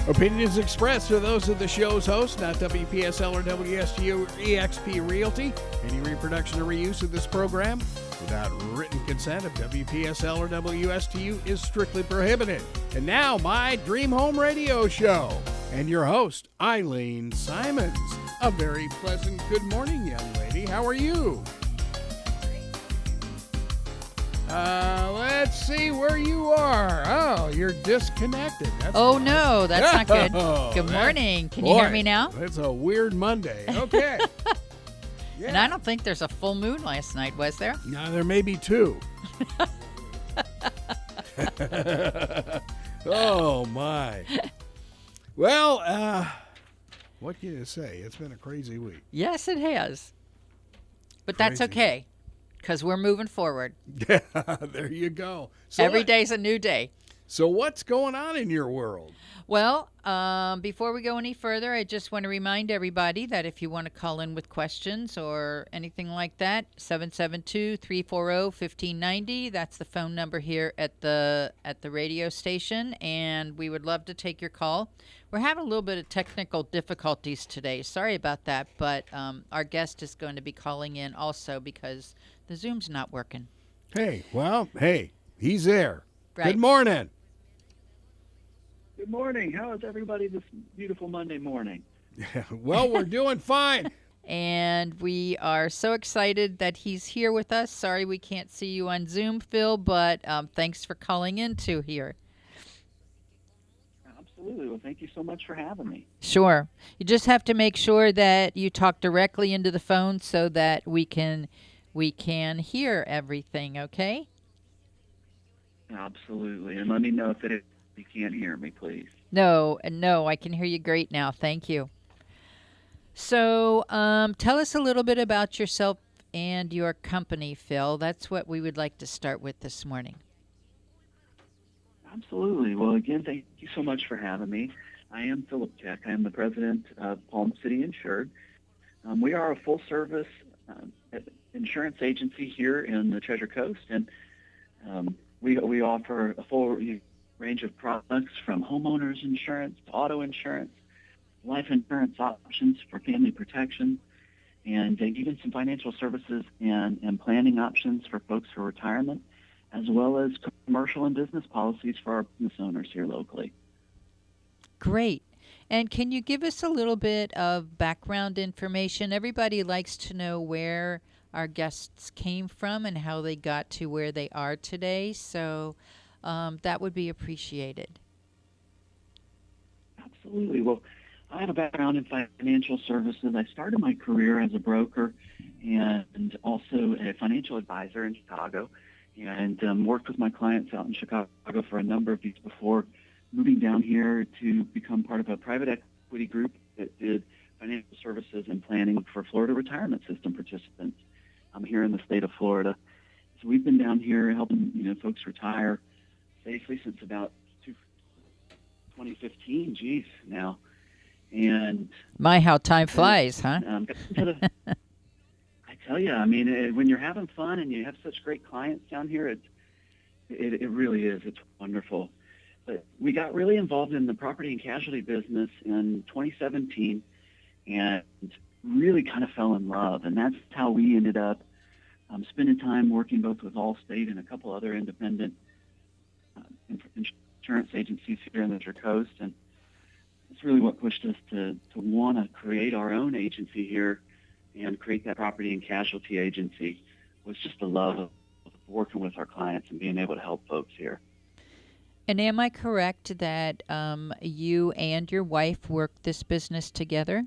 Opinions expressed are those of the show's host, not WPSL or WSTU or eXp Realty. Any reproduction or reuse of this program without written consent of WPSL or WSTU is strictly prohibited. And now, my Dream Home Radio Show. And your host, Eileen Simons. A very pleasant good morning, young lady. How are you? Let's see where you are. Oh, you're disconnected. That's nice. No, that's not good. Good morning. Can you hear me now? It's a weird Monday. Okay. Yeah. And I don't think there's a full moon last night, was there? No, there may be two. Oh, my. Well, what can you say? It's been a crazy week. Yes, it has. But that's okay, because we're moving forward. Yeah, there you go. So every day's a new day. So what's going on in your world? Well, before we go any further, I just want to remind everybody that if you want to call in with questions or anything like that, 772-340-1590. That's the phone number here at the radio station, and we would love to take your call. We're having a little bit of technical difficulties today. Sorry about that, but our guest is going to be calling in also because the Zoom's not working. Hey, he's there. Right. Good morning. Good morning. How is everybody this beautiful Monday morning? Well, we're doing fine. And we are so excited that he's here with us. Sorry we can't see you on Zoom, Phil, but thanks for calling in too here. Absolutely. Well, thank you so much for having me. Sure. You just have to make sure that you talk directly into the phone so that we can hear everything, okay? Absolutely. And let me know if you can't hear me, please. No, I can hear you great now. Thank you. So tell us a little bit about yourself and your company, Phil. That's what we would like to start with this morning. Absolutely. Well, again, thank you so much for having me. I am Phillip Keck. I am the president of City Insured. We are a full-service insurance agency here in the Treasure Coast, and we offer a full range of products from homeowners insurance to auto insurance, life insurance options for family protection, and even some financial services and planning options for folks for retirement, as well as commercial and business policies for our business owners here locally. Great. And can you give us a little bit of background information? Everybody likes to know where our guests came from and how they got to where they are today. So that would be appreciated. Absolutely. Well, I have a background in financial services. I started my career as a broker and also a financial advisor in Chicago, and worked with my clients out in Chicago for a number of years before moving down here to become part of a private equity group that did financial services and planning for Florida retirement system participants. I'm here in the state of Florida. So we've been down here helping folks retire safely since about 2015. Geez, now. And how time flies, huh? I tell you, I mean, when you're having fun and you have such great clients down here, it really is. It's wonderful. But we got really involved in the property and casualty business in 2017 and really kind of fell in love. And that's how we ended up spending time working both with Allstate and a couple other independent insurance agencies here in the Treasure Coast. And it's really what pushed us to want to create our own agency here and create that property and casualty agency. Was just the love of working with our clients and being able to help folks here. And am I correct that you and your wife work this business together?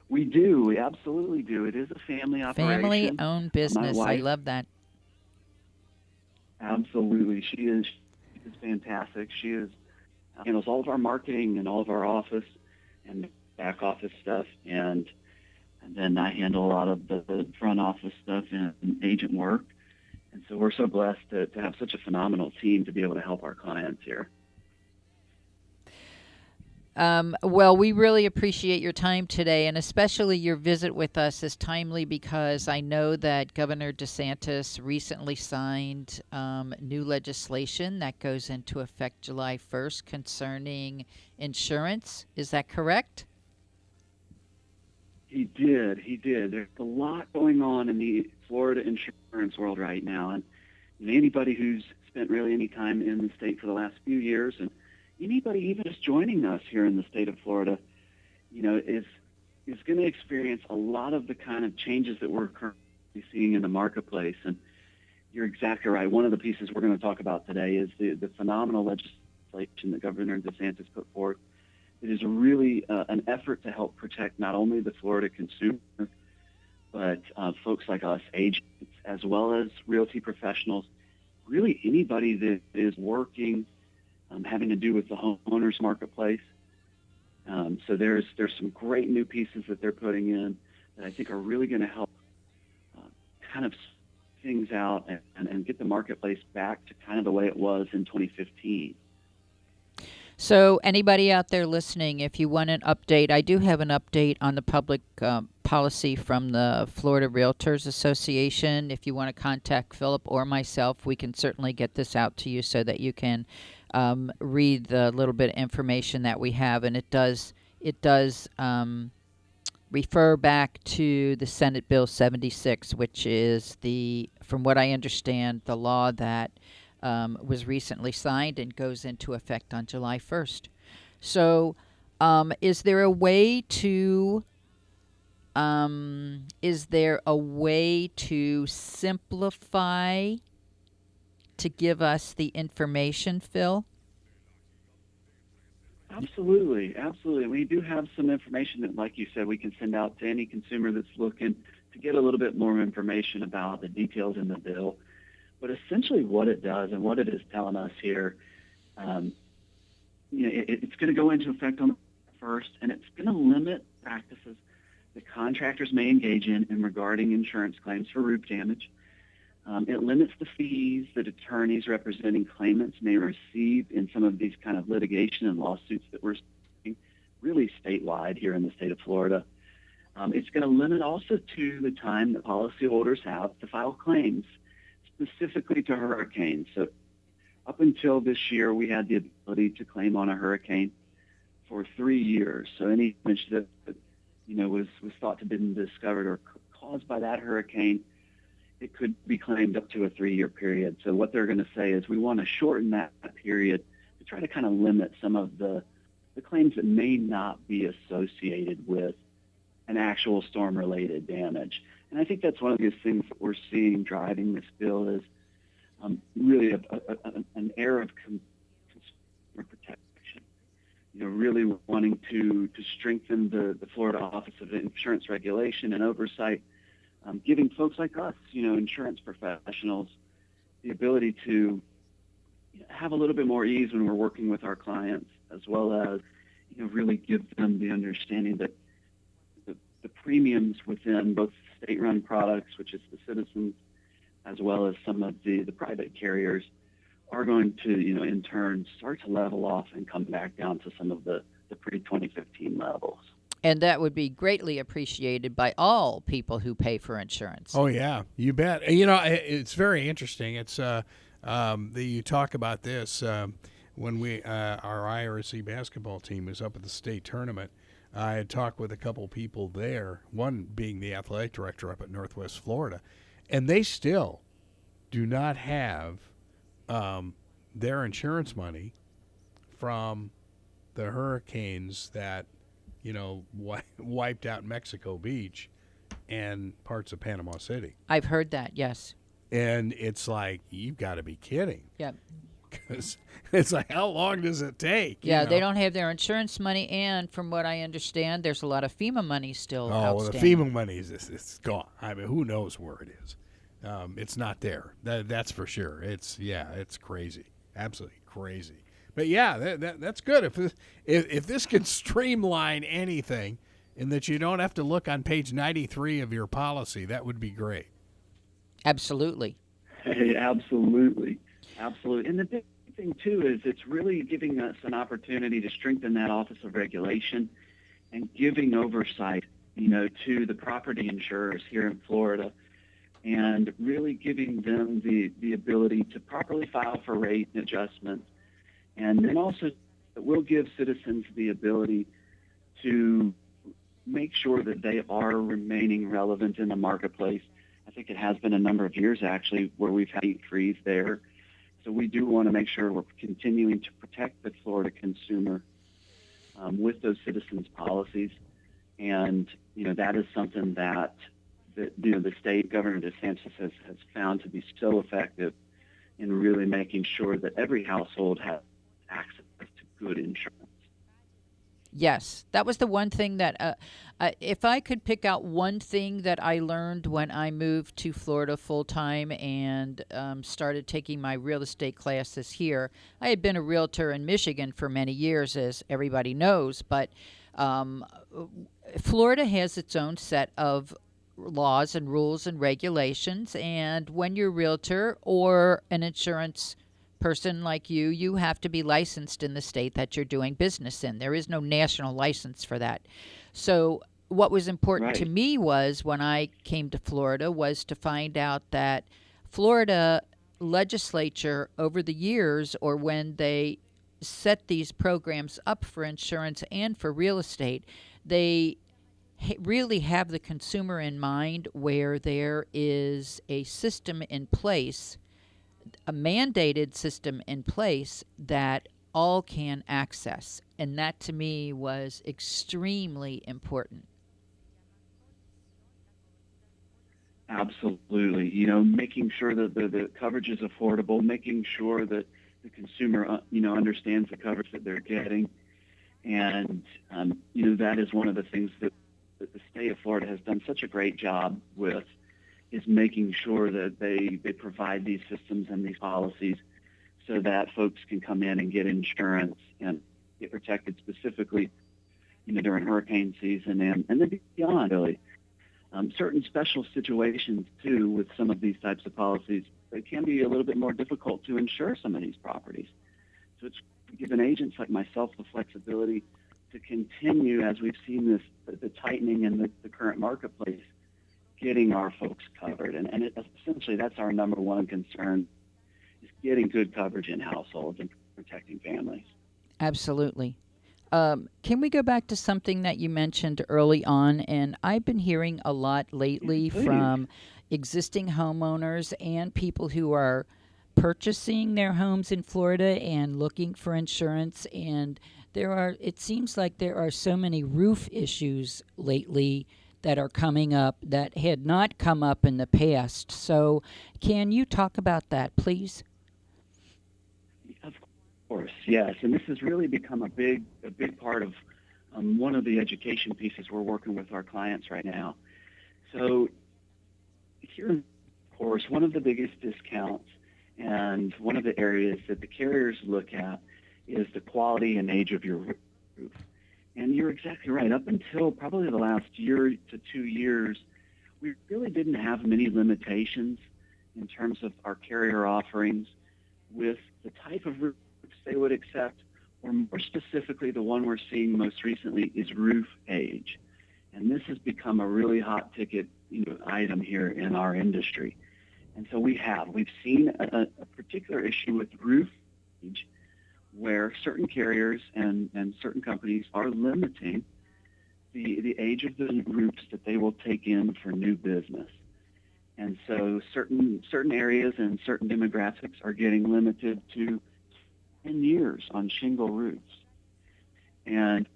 We do. We absolutely do. It is a family operation. Family-owned business. I love that. Absolutely. She is fantastic. She handles all of our marketing and all of our office and back office stuff, and then I handle a lot of the front office stuff and agent work. And so we're so blessed to have such a phenomenal team to be able to help our clients here. Well, we really appreciate your time today, and especially your visit with us is timely because I know that Governor DeSantis recently signed new legislation that goes into effect July 1st concerning insurance. Is that correct? He did. He did. There's a lot going on in the Florida insurance world right now, and anybody who's spent really any time in the state for the last few years, and anybody even just joining us here in the state of Florida, is going to experience a lot of the kind of changes that we're currently seeing in the marketplace. And you're exactly right. One of the pieces we're going to talk about today is the phenomenal legislation that Governor DeSantis put forth. It is really an effort to help protect not only the Florida consumer, but folks like us, agents, as well as realty professionals, really anybody that is working, having to do with the homeowners marketplace. So there's some great new pieces that they're putting in that I think are really going to help kind of things out and get the marketplace back to kind of the way it was in 2015. So anybody out there listening, if you want an update, I do have an update on the public policy from the Florida Realtors Association. If you want to contact Phillip or myself, we can certainly get this out to you so that you can read the little bit of information that we have. And it does refer back to the Senate Bill 76, which is from what I understand, the law that was recently signed and goes into effect on July 1st. So, is there a way to simplify to give us the information, Phil? Absolutely. We do have some information that, like you said, we can send out to any consumer that's looking to get a little bit more information about the details in the bill. But essentially what it does and what it is telling us here, it's going to go into effect on the 1st, and it's going to limit practices that contractors may engage in regarding insurance claims for roof damage. It limits the fees that attorneys representing claimants may receive in some of these kind of litigation and lawsuits that we're seeing really statewide here in the state of Florida. It's going to limit also to the time that policyholders have to file claims specifically to hurricanes. So up until this year, we had the ability to claim on a hurricane for 3 years. So any damage that was thought to have been discovered or caused by that hurricane, it could be claimed up to a 3-year period. So what they're going to say is we want to shorten that period to try to kind of limit some of the claims that may not be associated with an actual storm-related damage. And I think that's one of the things that we're seeing driving this bill is really an era of consumer protection. Really wanting to strengthen the Florida Office of Insurance Regulation and Oversight, giving folks like us, insurance professionals, the ability to have a little bit more ease when we're working with our clients, as well as really give them the understanding that the premiums within both state-run products, which is the Citizens, as well as some of the private carriers, are going to, in turn, start to level off and come back down to some of the pre-2015 levels. And that would be greatly appreciated by all people who pay for insurance. Oh, yeah, you bet. It's very interesting. It's you talk about this when our IRC basketball team was up at the state tournament. I had talked with a couple people there, one being the athletic director up at Northwest Florida, and they still do not have their insurance money from the hurricanes that, wiped out Mexico Beach and parts of Panama City. I've heard that, yes. And it's like, you've got to be kidding. Yep. Because it's like, how long does it take? Yeah, they don't have their insurance money, and from what I understand, there's a lot of FEMA money still outstanding. Well, the FEMA money it's gone. I mean, who knows where it is? It's not there. That's for sure. It's crazy, absolutely crazy. But yeah, that's good. If this can streamline anything, in that you don't have to look on page 93 of your policy, that would be great. Absolutely. Hey, absolutely. And the big thing, too, is it's really giving us an opportunity to strengthen that Office of Regulation and giving oversight, to the property insurers here in Florida, and really giving them the ability to properly file for rate adjustments. And then also it will give citizens the ability to make sure that they are remaining relevant in the marketplace. I think it has been a number of years, actually, where we've had a freeze there. So we do want to make sure we're continuing to protect the Florida consumer with those citizens' policies. And, that is something that the state, Governor DeSantis, has found to be so effective in really making sure that every household has access to good insurance. Yes, that was the one thing that, if I could pick out one thing that I learned when I moved to Florida full time and started taking my real estate classes here. I had been a realtor in Michigan for many years, as everybody knows, but Florida has its own set of laws and rules and regulations, and when you're a realtor or an insurance person like you have to be licensed in the state that you're doing business in. There is no national license for that. So what was important to me was, when I came to Florida, was to find out that Florida legislature over the years, or when they set these programs up for insurance and for real estate, they really have the consumer in mind, where there is a system in place, a mandated system in place that all can access. And that to me was extremely important. Absolutely. Making sure that the coverage is affordable, making sure that the consumer, understands the coverage that they're getting. And, that is one of the things that the state of Florida has done such a great job with, is making sure that they provide these systems and these policies so that folks can come in and get insurance and get protected, specifically, during hurricane season and then beyond, really. Certain special situations, too, with some of these types of policies, it can be a little bit more difficult to insure some of these properties. So it's given agents like myself the flexibility to continue, as we've seen the tightening in the current marketplace, getting our folks covered. And essentially that's our number one concern, is getting good coverage in households and protecting families. Absolutely. Can we go back to something that you mentioned early on? And I've been hearing a lot lately from existing homeowners and people who are purchasing their homes in Florida and looking for insurance. And it seems like there are so many roof issues lately that are coming up that had not come up in the past. So can you talk about that, please? Of course, yes. And this has really become a big part of one of the education pieces we're working with our clients right now. So here, of course, one of the biggest discounts and one of the areas that the carriers look at is the quality and age of your roof. And you're exactly right. Up until probably the last year to 2 years, we really didn't have many limitations in terms of our carrier offerings with the type of roofs they would accept, or more specifically, the one we're seeing most recently is roof age. And this has become a really hot ticket item here in our industry. And so we've seen a particular issue with roof age, where certain carriers and certain companies are limiting the age of the roofs that they will take in for new business. And so certain areas and certain demographics are getting limited to 10 years on shingle roofs. And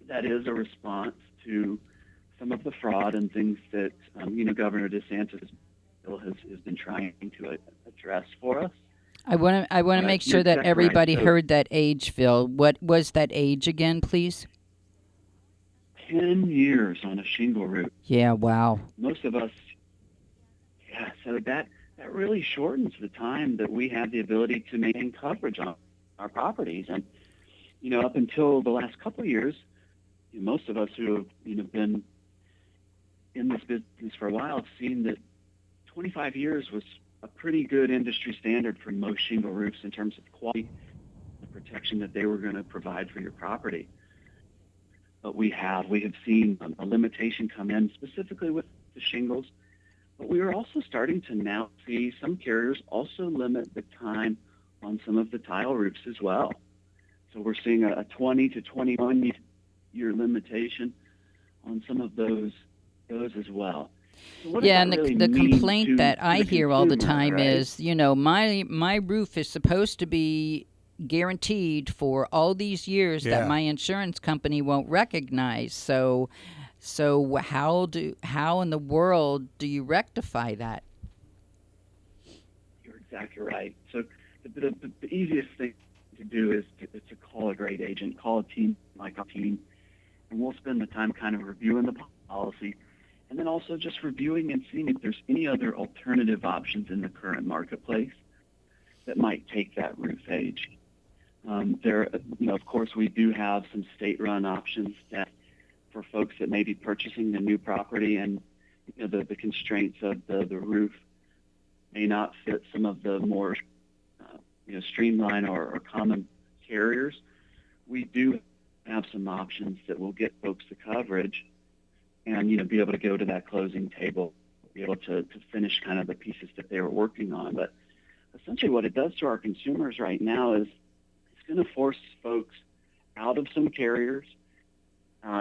that is a response to some of the fraud and things that, Governor DeSantis has been trying to address for us. I want to make sure that everybody heard that age, Phil. What was that age again, please? 10 years on a shingle roof. Yeah, wow. Most of us, so that really shortens the time that we have the ability to maintain coverage on our properties. And, up until the last couple of years, most of us who have, been in this business for a while have seen that 25 years was a pretty good industry standard for most shingle roofs in terms of quality, the protection that they were going to provide for your property. But we have seen a limitation come in specifically with the shingles, but we are also starting to now see some carriers also limit the time on some of the tile roofs as well. So we're seeing a 20 to 21 year limitation on some of those as well. So what does Yeah, that and really the mean complaint that to I the hear all the consumer, time right? is, my roof is supposed to be guaranteed for all these years Yeah. that my insurance company won't recognize. So how in the world do you rectify that? You're exactly right. So the easiest thing to do is to call a great agent, call a team like our team, and we'll spend the time kind of reviewing the policy, and then also just reviewing and seeing if there's any other alternative options in the current marketplace that might take that roof age. Of course, we do have some state-run options that for folks that may be purchasing a new property and the constraints of the roof may not fit some of the more streamlined or common carriers. We do have some options that will get folks the coverage and be able to go to that closing table, be able to finish kind of the pieces that they were working on. But essentially what it does to our consumers right now is it's going to force folks out of some carriers.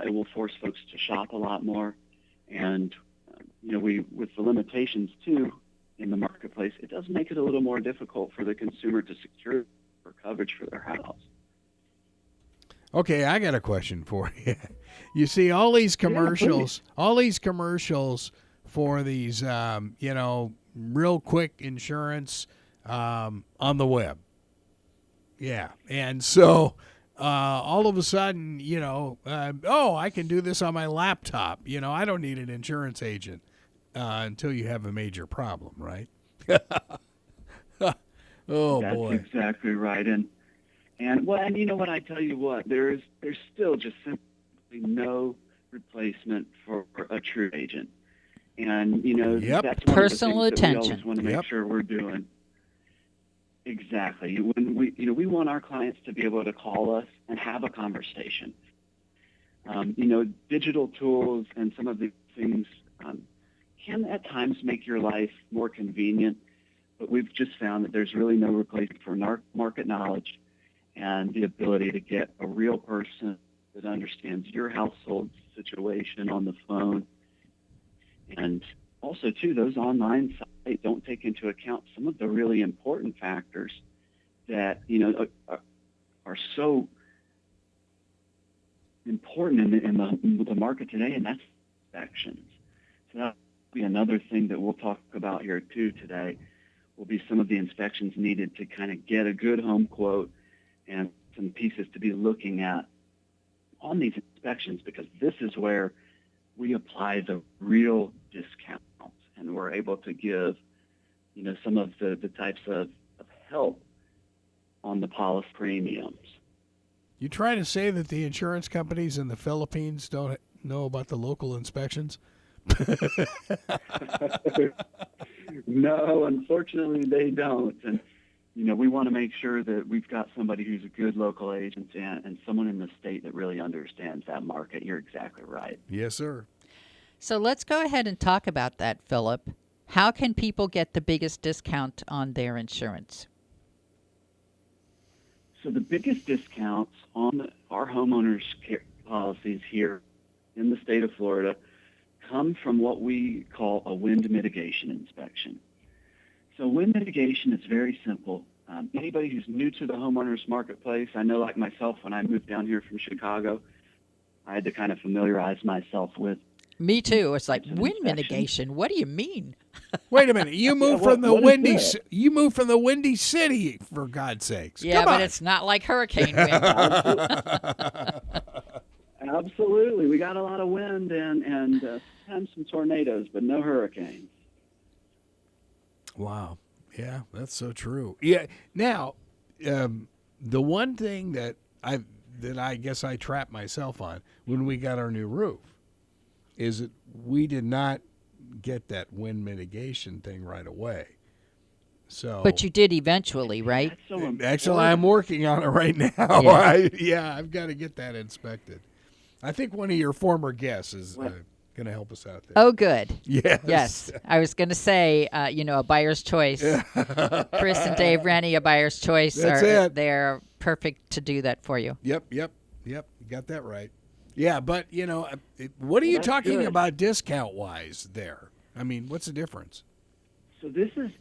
It will force folks to shop a lot more. And, with the limitations, too, in the marketplace, it does make it a little more difficult for the consumer to secure for coverage for their house. Okay, I got a question for you. You see all these commercials, for these, real quick insurance on the web. Yeah, and so all of a sudden, I can do this on my laptop. I don't need an insurance agent until you have a major problem, right? Oh, That's boy. exactly right. And you know what, I tell you what, there's still just simply no replacement for a true agent. And, Yep. that's one Personal of the things that we attention. always want to make Yep. sure we're doing. Exactly. When we want our clients to be able to call us and have a conversation. Digital tools and some of these things can at times make your life more convenient, but we've just found that there's really no replacement for market knowledge and the ability to get a real person that understands your household situation on the phone. And also, too, those online sites don't take into account some of the really important factors that, are so important in the market today, and that's inspections. So that'll be another thing that we'll talk about here, too, today, will be some of the inspections needed to kind of get a good home quote and some pieces to be looking at on these inspections, because this is where we apply the real discounts and we're able to give, some of the types of help on the policy premiums. You trying to say that the insurance companies in the Philippines don't know about the local inspections? No, unfortunately they don't. And, we want to make sure that we've got somebody who's a good local agent and someone in the state that really understands that market. You're exactly right. Yes, sir. So let's go ahead and talk about that, Philip. How can people get the biggest discount on their insurance? So the biggest discounts on our homeowners care policies here in the state of Florida come from what we call a wind mitigation inspection. So wind mitigation is very simple. Anybody who's new to the homeowners marketplace, I know like myself, when I moved down here from Chicago, I had to kind of familiarize myself with. Me too. It's like It's an wind inspection. mitigation. What do you mean? Wait a minute. You moved what- from the what is windy. that? You moved from the windy city, for God's sakes. Yeah, Come but on. it's not like hurricane wind. Absolutely. We got a lot of wind and sometimes some tornadoes, but no hurricanes. Wow. Yeah, that's so true. Yeah. Now, the one thing that I guess I trapped myself on when we got our new roof is that we did not get that wind mitigation thing right away. So, But you did eventually, right? That's so important. actually, I'm working on it right now. Yeah. I've got to get that inspected. I think one of your former guests is What? going to help us out there. Oh, good. Yes. Yes. I was going to say, a buyer's choice. Chris and Dave Rennie, a buyer's choice. That's it. They're perfect to do that for you. Yep. You got that right. Yeah, but, what are you that's talking good. about discount-wise there? I mean, what's the difference? So this is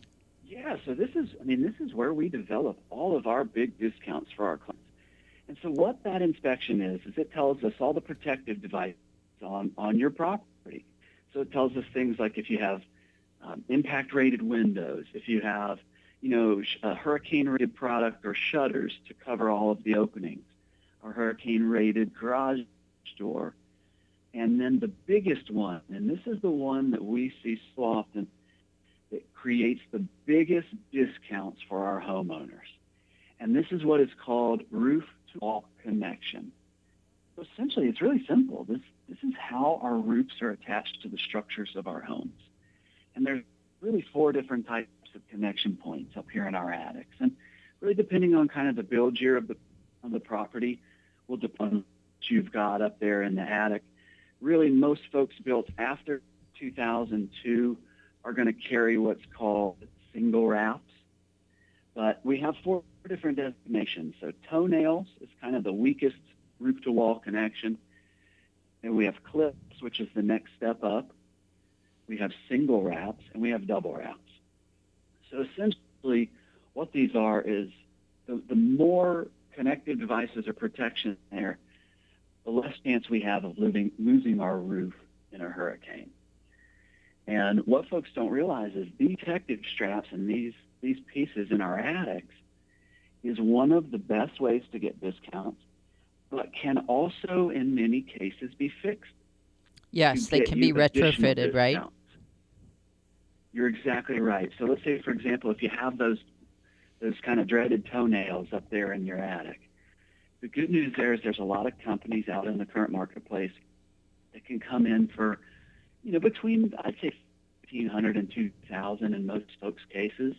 where we develop all of our big discounts for our clients. And so what that inspection is it tells us all the protective devices on your property. So it tells us things like if you have impact-rated windows, if you have, a hurricane-rated product or shutters to cover all of the openings, or hurricane-rated garage door. And then the biggest one, and this is the one that we see so often, that creates the biggest discounts for our homeowners. And this is what is called roof-to-wall connection. So essentially, it's really simple. This is how our roofs are attached to the structures of our homes. And there's really 4 different types of connection points up here in our attics. And really depending on kind of the build year of the property will depend on what you've got up there in the attic. Really, most folks built after 2002 are going to carry what's called single wraps. But we have 4 different designations. So toenails is kind of the weakest roof-to-wall connection. And we have clips, which is the next step up. We have single wraps, and we have double wraps. So essentially, what these are is the more connected devices or protection there, the less chance we have of losing our roof in a hurricane. And what folks don't realize is these protective straps and these pieces in our attics is one of the best ways to get discounts, but can also, in many cases, be fixed. Yes, they can be retrofitted, right? You're exactly right. So let's say, for example, if you have those kind of dreaded toenails up there in your attic, the good news there is there's a lot of companies out in the current marketplace that can come in for, between, I'd say, $1,500 and $2,000 in most folks' cases,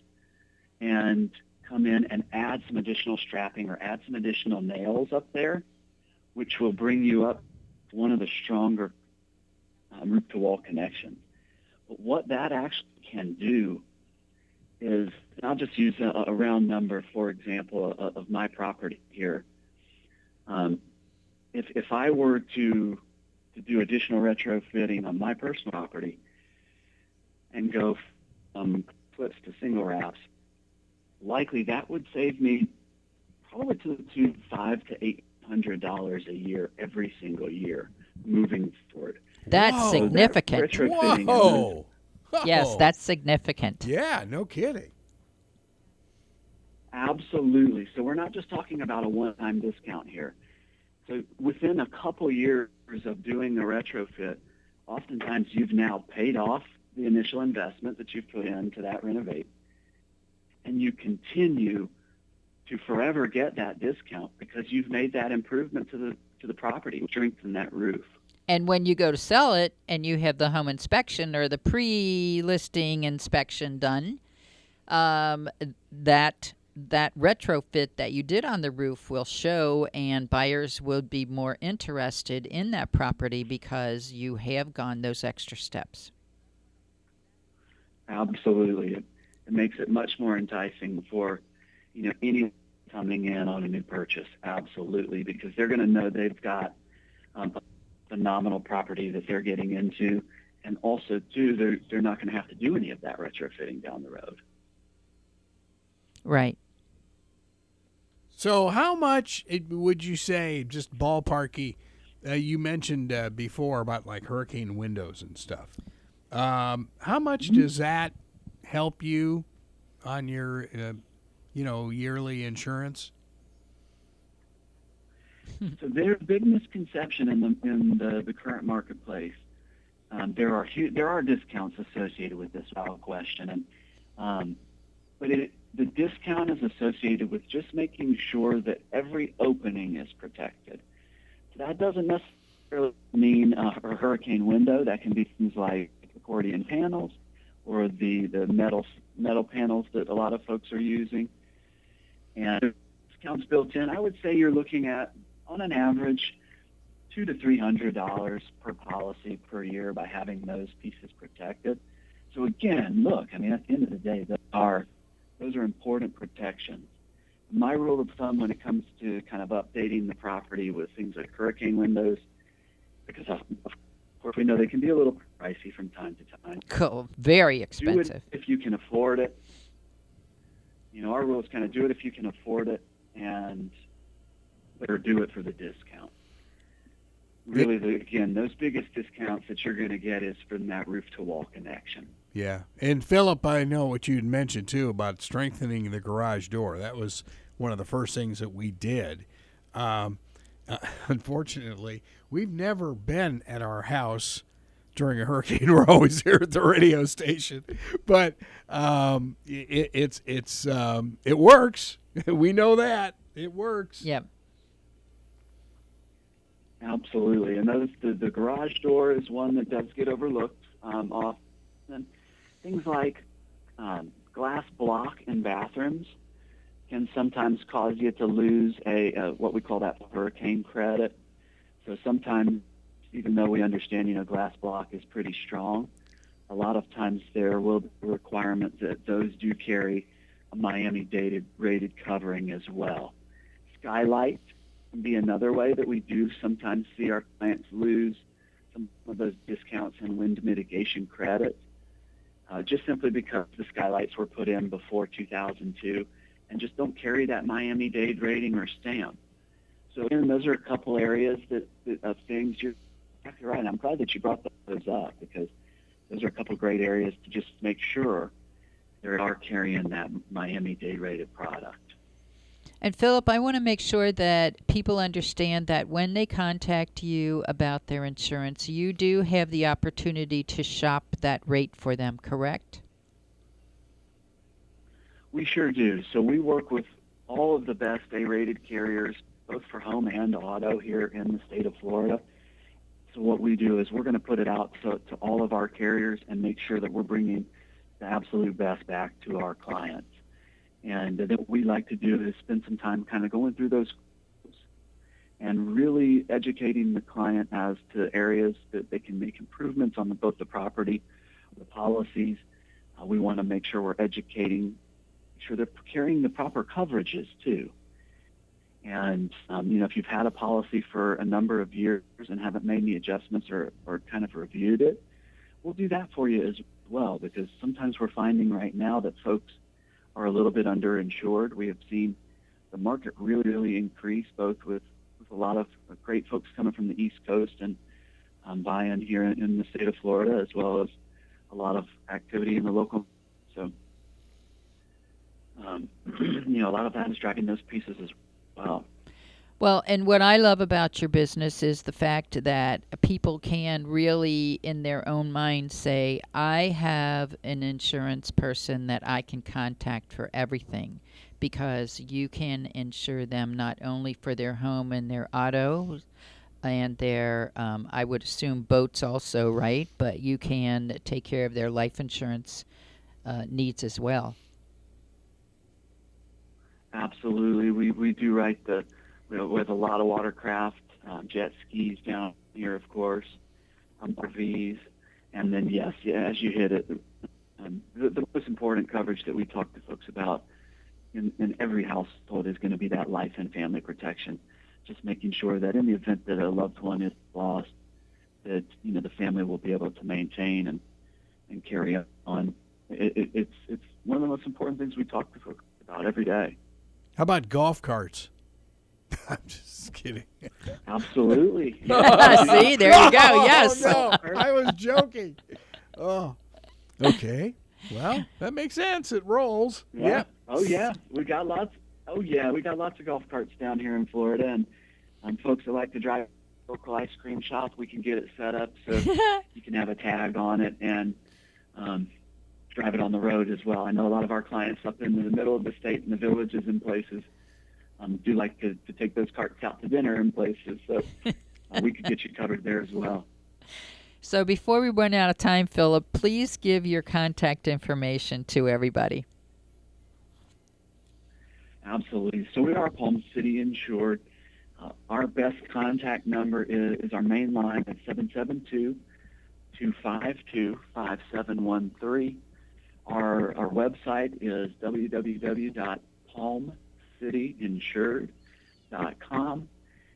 and come in and add some additional strapping or add some additional nails up there, which will bring you up to one of the stronger roof-to-wall connections. But what that actually can do is, and I'll just use a round number, for example, of my property here. If I were to do additional retrofitting on my personal property and go from clips to single wraps, likely that would save me probably to $500 to $800 a year every single year moving forward. That's Whoa. significant. Retrofitting Whoa. Yes, that's significant. Yeah, no kidding. Absolutely. So we're not just talking about a one-time discount here. So within a couple years of doing the retrofit, oftentimes you've now paid off the initial investment that you've put into that renovate, and you continue to forever get that discount because you've made that improvement to the property, strengthen that roof. And when you go to sell it and you have the home inspection or the pre-listing inspection done, that retrofit that you did on the roof will show, and buyers will be more interested in that property because you have gone those extra steps. Absolutely. It makes it much more enticing for, any coming in on a new purchase. Absolutely, because they're going to know they've got a phenomenal property that they're getting into, and also too, they're not going to have to do any of that retrofitting down the road. Right. So how much would you say, just ballparky, you mentioned before about like hurricane windows and stuff. How much does that help you on your, yearly insurance? So there's a big misconception in the current marketplace. There are discounts associated with this, without question, but the discount is associated with just making sure that every opening is protected. So that doesn't necessarily mean a hurricane window. That can be things like accordion panels or the metal metal panels that a lot of folks are using. And discounts built in, I would say you're looking at, on an average, $200 to $300 per policy per year by having those pieces protected. So again, look, I mean, at the end of the day, those are important protections. My rule of thumb when it comes to kind of updating the property with things like hurricane windows, because of course we know they can be a little pricey from time to time. Cool. Very expensive. Do it if you can afford it. Our rule is kind of do it if you can afford it, and better do it for the discount. Really, again, those biggest discounts that you're going to get is from that roof-to-wall connection. Yeah. And, Phillip, I know what you'd mentioned, too, about strengthening the garage door. That was one of the first things that we did. Unfortunately, we've never been at our house during a hurricane. We're always here at the radio station. But it works. We know that. It works. Yep. Absolutely. And the garage door is one that does get overlooked often. Things like glass block in bathrooms can sometimes cause you to lose what we call that hurricane credit. So sometimes, even though we understand, glass block is pretty strong, a lot of times there will be a requirement that those do carry a Miami-Dade rated covering as well. Skylight can be another way that we do sometimes see our clients lose some of those discounts and wind mitigation credits, just simply because the skylights were put in before 2002 and just don't carry that Miami-Dade rating or stamp. So again, those are a couple areas of things. You're exactly right. I'm glad that you brought those up, because those are a couple great areas to just make sure they are carrying that Miami-Dade rated product. And Phillip, I want to make sure that people understand that when they contact you about their insurance, you do have the opportunity to shop that rate for them, correct? We sure do. So we work with all of the best A-rated carriers, both for home and auto here in the state of Florida. So what we do is we're going to put it out to all of our carriers and make sure that we're bringing the absolute best back to our clients. And then what we like to do is spend some time kind of going through those and really educating the client as to areas that they can make improvements on both the property, the policies. We want to make sure we're educating, make sure they're carrying the proper coverages too. And, if you've had a policy for a number of years and haven't made any adjustments or kind of reviewed it, we'll do that for you as well, because sometimes we're finding right now that folks are a little bit underinsured. We have seen the market really, really increase, both with a lot of great folks coming from the East Coast and buying here in the state of Florida, as well as a lot of activity in the local. So, a lot of that is driving those pieces as well. Well, and what I love about your business is the fact that people can really, in their own mind, say, I have an insurance person that I can contact for everything, because you can insure them not only for their home and their auto and their, I would assume, boats also, right? But you can take care of their life insurance needs as well. Absolutely. We do write with a lot of watercraft, jet skis down here, of course, RVs, and then, yes, as you hit it, the most important coverage that we talk to folks about in every household is going to be that life and family protection, just making sure that in the event that a loved one is lost, that the family will be able to maintain and carry on. It's one of the most important things we talk to folks about every day. How about golf carts? I'm just kidding. Absolutely. See, there you go. Yes. Oh, no, I was joking. Oh, okay. Well, that makes sense. It rolls. Yeah. Oh yeah. We got lots of golf carts down here in Florida, and folks that like to drive a local ice cream shop, we can get it set up so you can have a tag on it and drive it on the road as well. I know a lot of our clients up in the middle of the state, in the villages and places, do like to take those carts out to dinner in places, so we could get you covered there as well. So before we run out of time, Phillip, please give your contact information to everybody. Absolutely. So we are Palm City Insured. Our best contact number is our main line at 772-252-5713. Our website is www.palmcityinsured.com.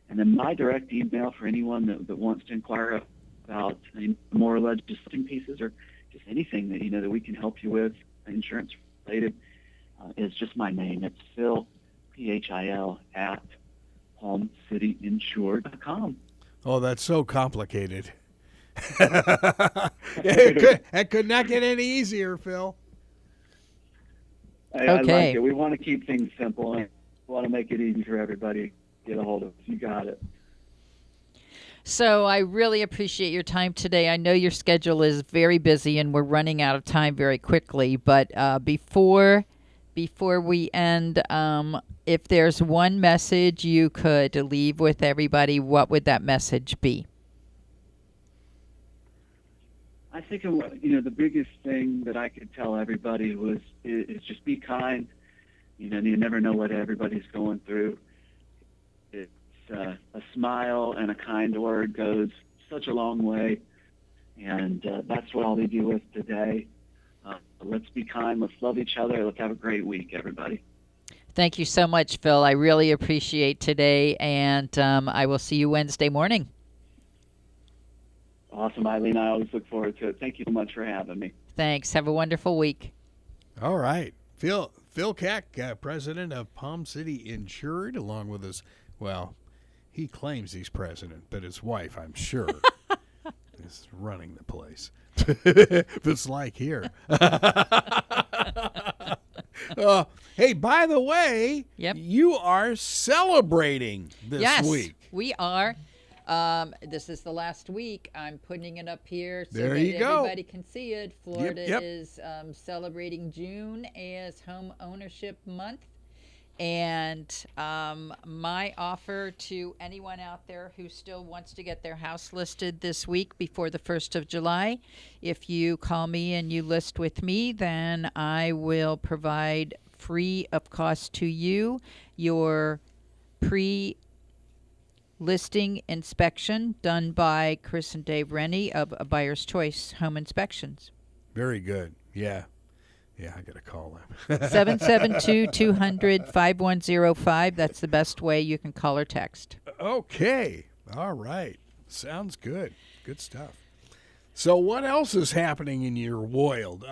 And then my direct email for anyone that wants to inquire about more legislative pieces or just anything that that we can help you with, insurance related, is just my name. It's Phil, Phil, at palmcityinsured.com. Oh, that's so complicated. It could not get any easier, Phil. I like it. We want to keep things simple and we want to make it easy for everybody to get a hold of us. You got it. So I really appreciate your time today. I know your schedule is very busy and we're running out of time very quickly. But before we end, if there's one message you could leave with everybody, what would that message be? I think the biggest thing that I could tell everybody is just be kind. You never know what everybody's going through. It's a smile and a kind word goes such a long way, and that's what I'll leave you with today. Let's be kind. Let's love each other. Let's have a great week, everybody. Thank you so much, Phil. I really appreciate today, and I will see you Wednesday morning. Awesome, Eileen. I always look forward to it. Thank you so much for having me. Thanks. Have a wonderful week. All right. Phil Keck, president of Palm City Insured, along with his, well, he claims he's president, but his wife, I'm sure, is running the place. It's like here. Hey, by the way, you are celebrating this week. Yes, we are. This is the last week. I'm putting it up here so there that you go. Everybody can see it. Florida is celebrating June as Home Ownership Month. And my offer to anyone out there who still wants to get their house listed this week before the 1st of July, if you call me and you list with me, then I will provide free of cost to you your pre-listing inspection done by Chris and Dave Rennie of A Buyer's Choice Home Inspections. Very good. Yeah, I got to call them. 772-200-5105. That's the best way you can call or text. Okay. All right. Sounds good. Good stuff. So what else is happening in your world?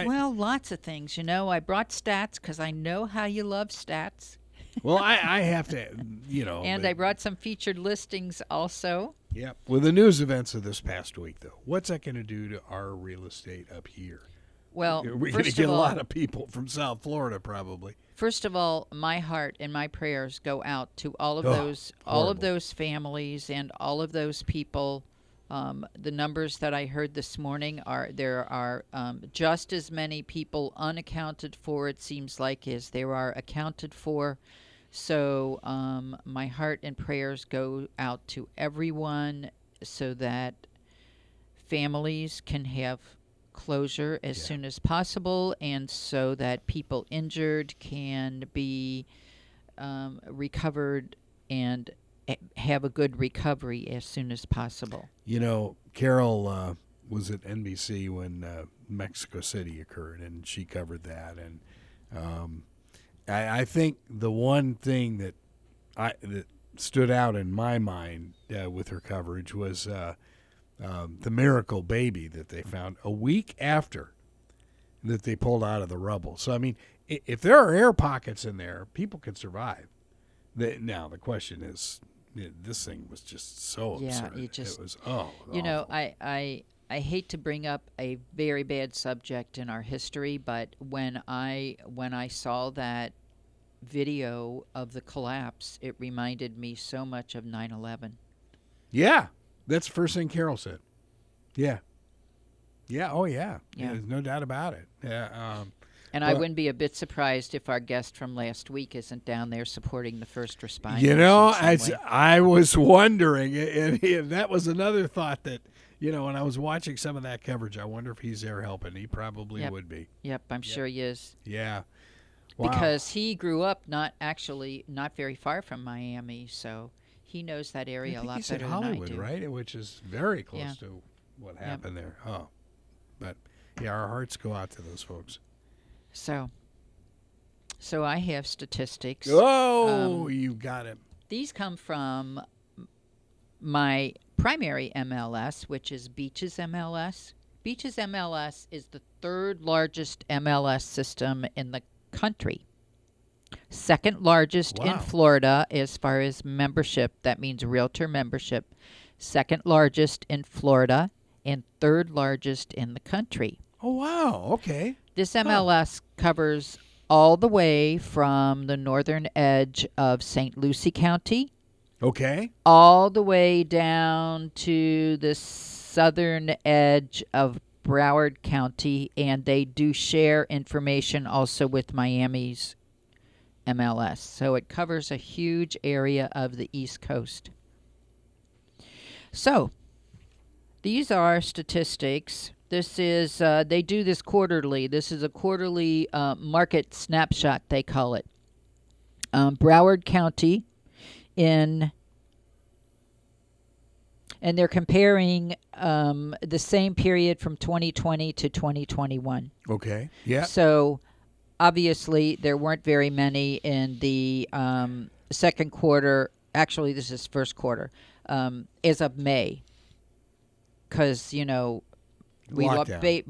Well, lots of things. I brought stats because I know how you love stats. Well, I have to, And I brought some featured listings also. Yep. With the news events of this past week, though, what's that going to do to our real estate up here? Well, we're going to get a lot of people from South Florida, probably. First of all, my heart and my prayers go out to all of those families and all of those people. The numbers that I heard this morning there are just as many people unaccounted for, it seems like, as there are accounted for. So my heart and prayers go out to everyone so that families can have closure as soon as possible, and so that people injured can be recovered and have a good recovery as soon as possible. Carol was at NBC when Mexico City occurred, and she covered that. And I think the one thing that stood out in my mind with her coverage was the miracle baby that they found a week after that they pulled out of the rubble. So, if there are air pockets in there, people can survive. Now, the question is, this thing was just so absurd. It was awful. I hate to bring up a very bad subject in our history, but when I saw that video of the collapse, it reminded me so much of 9/11. Yeah, that's the first thing Carol said. Yeah. Oh yeah. There's no doubt about it. Yeah. And I wouldn't be a bit surprised if our guest from last week isn't down there supporting the first responders. I was wondering, and that was another thought that, You know, when I was watching some of that coverage, I wonder if he's there helping. He probably Yep. would be. Yep, I'm sure he is. Yeah. Wow. Because he grew up not very far from Miami, so he knows that area a I think lot he said better Hollywood, than I do. right? Which is very close Yeah. to what happened there. Oh. But, yeah, our hearts go out to those folks. So I have statistics. Oh, you got it. These come from my primary MLS, which is Beach's MLS. Beach's MLS is the third largest MLS system in the country. Second largest in Wow. Florida as far as membership. That means realtor membership. Second largest in Florida and third largest in the country. Oh, wow. Okay. This MLS covers all the way from the northern edge of St. Lucie County Okay. all the way down to the southern edge of Broward County, and they do share information also with Miami's MLS. So it covers a huge area of the East Coast. So these are statistics. This is, they do this quarterly. This is a quarterly market snapshot, they call it. Broward County and they're comparing the same period from 2020 to 2021. Okay. Yeah. So obviously there weren't very many in the second quarter. Actually, this is first quarter as of May, because we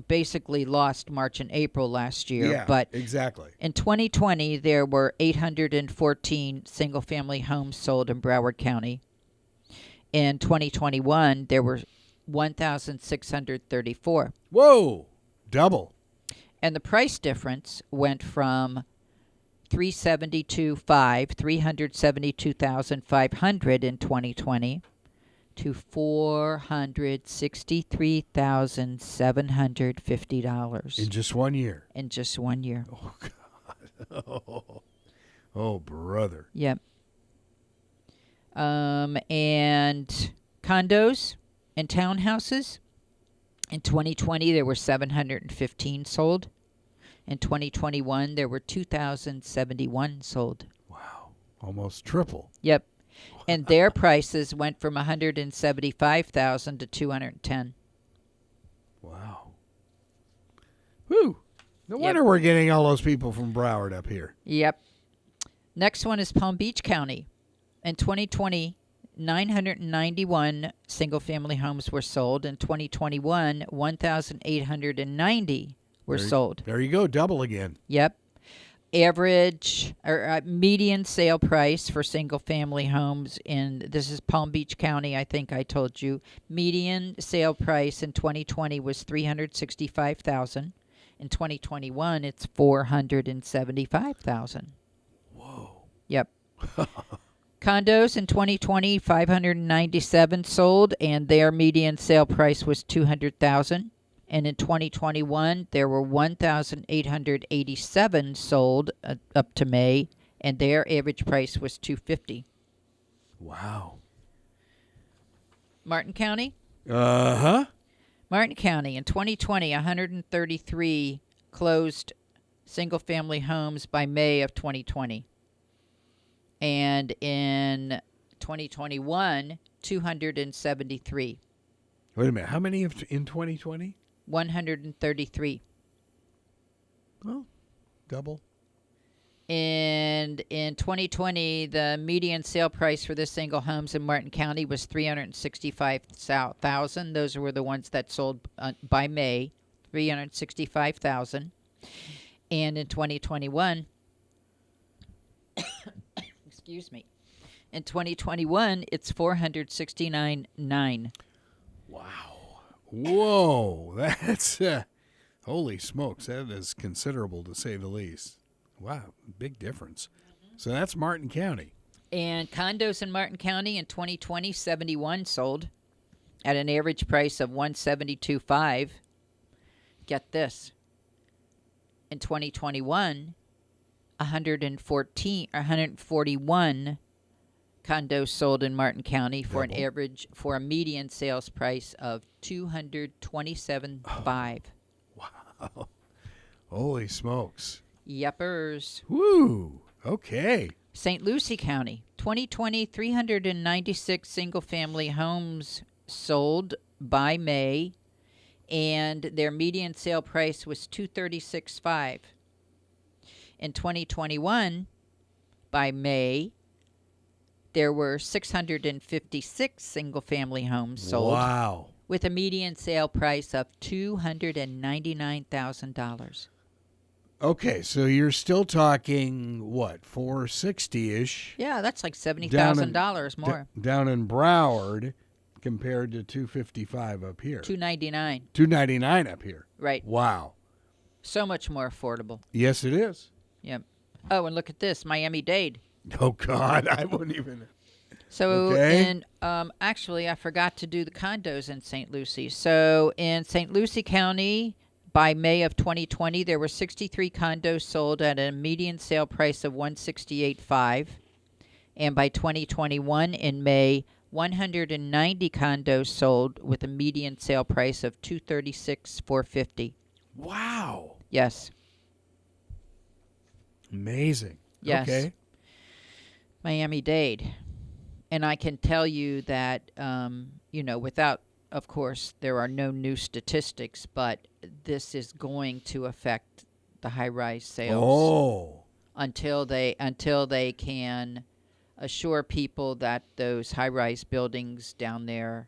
basically lost March and April last year. Yeah, but exactly. in 2020, there were 814 single-family homes sold in Broward County. In 2021, there were 1,634. Whoa, double. And the price difference went from $372,500 in 2020 to $463,750 In just 1 year. in just 1 year. Oh, God. Oh, brother. Yep. And condos and townhouses. In 2020, there were 715 sold. In 2021, there were 2,071 sold. Wow. Almost triple. Yep. And their prices went from $175,000 to $210,000. Wow. Whew. No wonder we're getting all those people from Broward up here. Yep. Next one is Palm Beach County. In 2020, 991 single-family homes were sold. In 2021, 1,890 were sold. There you go, double again. Yep. Average or median sale price for single-family homes this is Palm Beach County, I think I told you. Median sale price in 2020 was $365,000. In 2021, it's $475,000. Whoa. Yep. Condos in 2020, 597 sold, and their median sale price was $200,000. And in 2021, there were 1,887 sold up to May, and their average price was $250,000. Wow. Martin County? Uh-huh. Martin County in 2020, 133 closed single-family homes by May of 2020. And in 2021, 273. Wait a minute. How many in 2020? 133. Well, double. And in 2020, the median sale price for the single homes in Martin County was $365,000. Those were the ones that sold by May, $365,000. And in 2021, excuse me, in 2021, it's $469,900. Wow. Whoa. That's, holy smokes, that is considerable to say the least. Wow, big difference. So that's Martin County. And condos in Martin County in 2020, 71 sold at an average price of $172,500. Get this. In 2021, 141 condos sold in Martin County for Double. a median sales price of $227,500. Wow. Holy smokes. Yepers. Woo. Okay. St. Lucie County, 2020, 396 single-family homes sold by May, and their median sale price was $236,500. In 2021, by May, there were 656 single-family homes sold. Wow. With a median sale price of $299,000. Okay, so you're still talking, what, 460-ish? Yeah, that's like $70,000 more. Down in Broward compared to 255 up here. 299. 299 up here. Right. Wow. So much more affordable. Yes, it is. Yep. Oh, and look at this, Miami-Dade. Oh, God, I wouldn't even... So, Okay. actually, I forgot to do the condos in St. Lucie. So, in St. Lucie County, by May of 2020, there were 63 condos sold at a median sale price of $168,500. And by 2021, in May, 190 condos sold with a median sale price of $236,450. Wow. Yes. Amazing. Yes. Okay. Miami-Dade. And I can tell you that, without, of course, there are no new statistics, but this is going to affect the high-rise sales Oh. until they can assure people that those high-rise buildings down there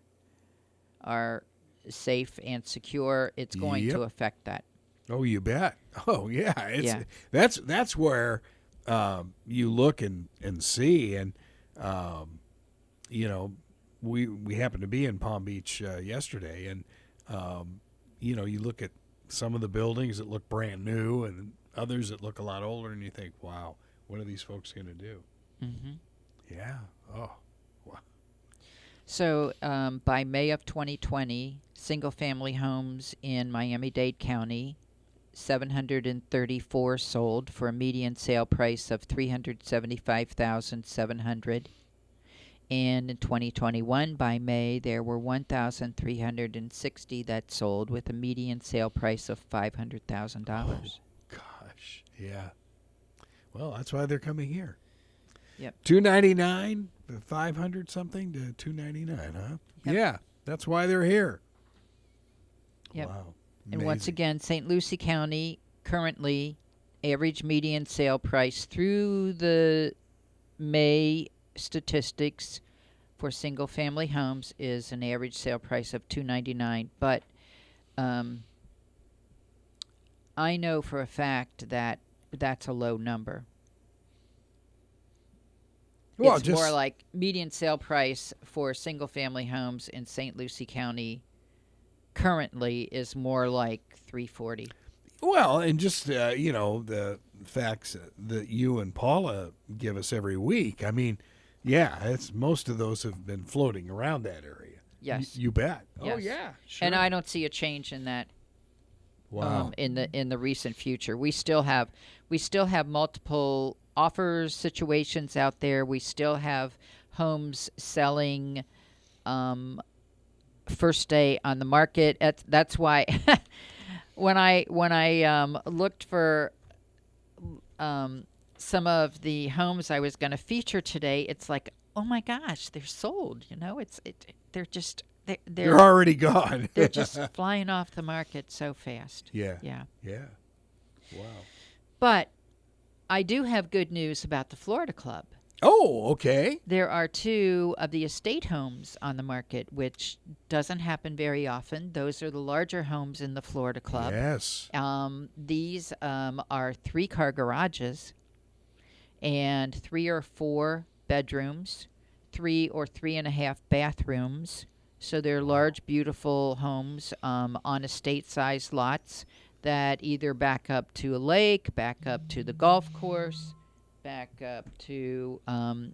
are safe and secure. It's going to affect that. Oh, you bet. Oh, yeah. Yeah. That's where you look and see, and we happened to be in Palm Beach yesterday, and you look at some of the buildings that look brand new, and others that look a lot older, and you think, wow, what are these folks going to do? Mm-hmm. Yeah. Oh, wow. So by May of 2020, single-family homes in Miami-Dade County, 734 sold for a median sale price of $375,700. And in 2021, by May, there were 1,360 that sold with a median sale price of $500,000. Oh, gosh. Yeah. Well, that's why they're coming here. Yep. 299, 500 something to 299, huh? Yep. Yeah. That's why they're here. Yep. Wow. And once Amazing. again, St. Lucie County, currently, average median sale price through the May statistics for single-family homes is an average sale price of $299. But I know for a fact that that's a low number. Well, It's more like median sale price for single-family homes in St. Lucie County currently is more like $340. Well, and just the facts that you and Paula give us every week. I mean, yeah, it's most of those have been floating around that area. Yes. You bet. Yes. Oh yeah, sure. And I don't see a change in that. Wow. In the recent future, we still have multiple offers situations out there. We still have homes selling first day on the market. That's why when I looked for some of the homes I was going to feature today, it's like, oh my gosh, they're sold. They're already gone. they're just flying off the market so fast. Yeah. Yeah. Yeah. Wow. But I do have good news about the Florida Club. Oh, okay. There are 2 of the estate homes on the market, which doesn't happen very often. Those are the larger homes in the Florida Club. Yes. These are 3-car garages and 3 or 4 bedrooms, 3 or 3.5 bathrooms. So they're large, beautiful homes on estate-sized lots that either back up to a lake, back up to the golf course, back up to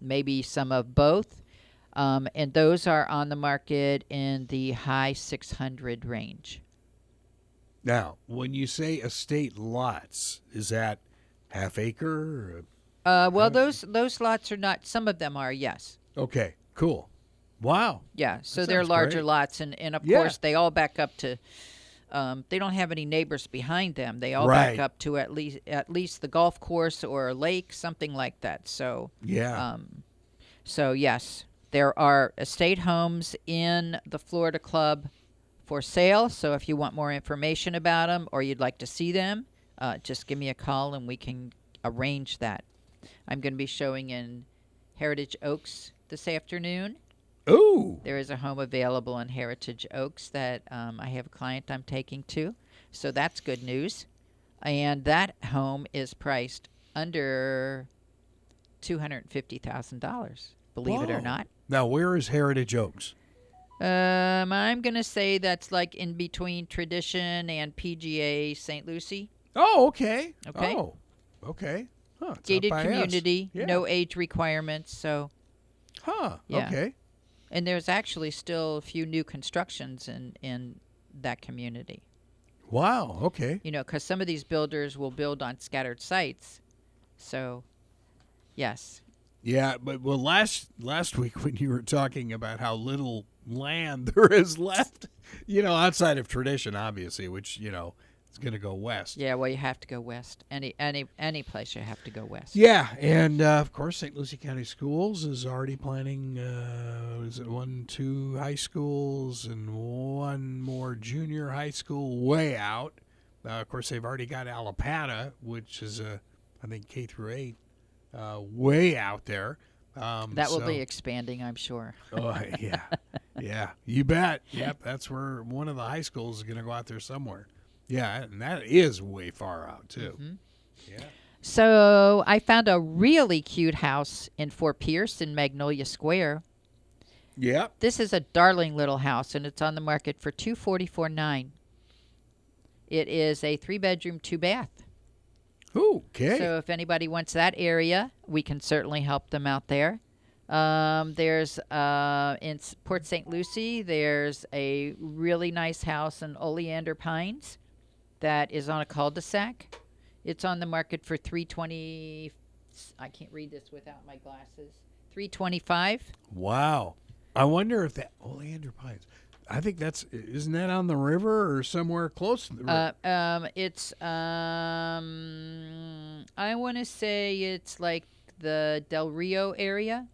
maybe some of both. And those are on the market in the high 600 range. Now, when you say estate lots, is that half acre? Well, those lots are not. Some of them are, yes. Okay, cool. Wow. Yeah, so That they're sounds larger great. lots, and of Yeah. course they all back up to. They don't have any neighbors behind them. They all Right. back up to at least the golf course or a lake, something like that. So Yeah. So yes, there are estate homes in the Florida Club for sale. So if you want more information about them or you'd like to see them, just give me a call and we can arrange that. I'm going to be showing in Heritage Oaks this afternoon. Ooh. There is a home available in Heritage Oaks that I have a client I'm taking to. So that's good news. And that home is priced under $250,000, believe it or Whoa. not. Now, where is Heritage Oaks? I'm going to say that's like in between Tradition and PGA St. Lucie. Oh, okay. Okay. Oh, okay. Huh, it's Gated up by us. community, Yeah. no age requirements. So, Huh. Yeah. Okay. and there's actually still a few new constructions in that community. Wow. Okay. You know, because some of these builders will build on scattered sites. So, yes. Yeah, but well, last week when you were talking about how little land there is left, outside of Tradition, obviously, which is going to go west. Yeah, well, you have to go west. Any place you have to go west. Yeah, and of course, St. Lucie County Schools is already planning. Is it 2 high schools and one more junior high school way out? Of course, they've already got Alapata, which is I think K through 8, way out there. That will be expanding, I'm sure. Oh yeah, yeah, you bet. Yep, that's where one of the high schools is going to go out there somewhere. Yeah, and that is way far out too. Mm-hmm. Yeah. So I found a really cute house in Fort Pierce in Magnolia Square. Yep. This is a darling little house, and it's on the market for $244,900. It is a 3-bedroom, 2-bath. Okay. So if anybody wants that area, we can certainly help them out there. There's in Port St. Lucie, there's a really nice house in Oleander Pines that is on a cul-de-sac. It's on the market for $320. I can't read this without my glasses. $325. Wow. I wonder if that Oleander Pines. I think isn't that on the river or somewhere close to the river? It's I want to say it's like the Del Rio area.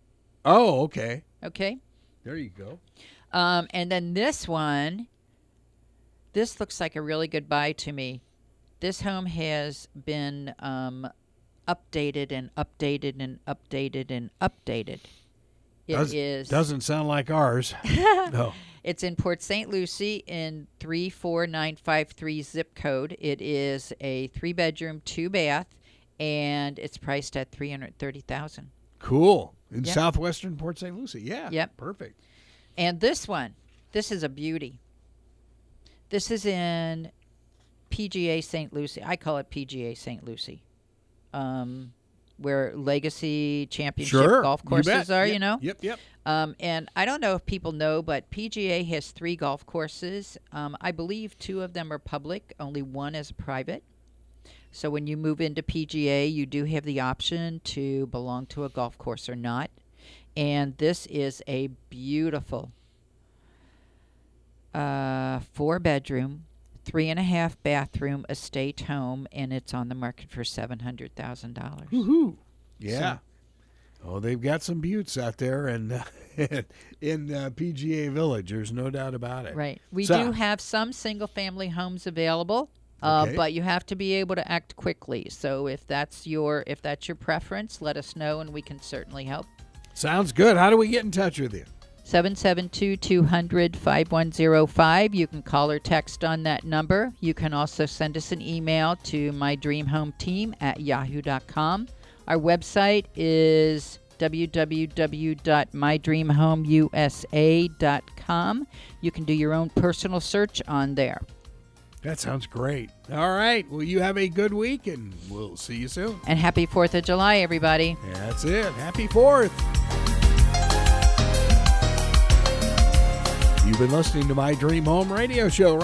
Oh, okay. Okay. There you go. And then this one, this looks like a really good buy to me. This home has been updated and updated and updated and updated. Doesn't sound like ours. No. It's in Port St. Lucie in 34953 zip code. It is a 3-bedroom, 2-bath, and it's priced at $330,000. Cool. In Yep. southwestern Port St. Lucie. Yeah. Yep. Perfect. And this one, this is a beauty. This is in PGA St. Lucie. I call it PGA St. Lucie, where Legacy Championship golf You courses bet. are, Yep. Yep. And I don't know if people know, but PGA has 3 golf courses. I believe 2 of them are public. Only one is private. So when you move into PGA, you do have the option to belong to a golf course or not. And this is a beautiful 4-bedroom, 3.5 bathroom estate home, and it's on the market for $700,000. Woohoo. Yeah. Oh, they've got some buttes out there and in PGA Village. There's no doubt about it. Right. We So- do have some single-family homes available, Okay. but you have to be able to act quickly. So if that's your preference, let us know, and we can certainly help. Sounds good. How do we get in touch with you? 772-200-5105. You can call or text on that number. You can also send us an email to mydreamhometeam@yahoo.com. Our website is www.mydreamhomeusa.com. You can do your own personal search on there. That sounds great. All right. Well, you have a good week, and we'll see you soon. And happy 4th of July, everybody. That's it. Happy 4th. You've been listening to My Dream Home Radio Show, right?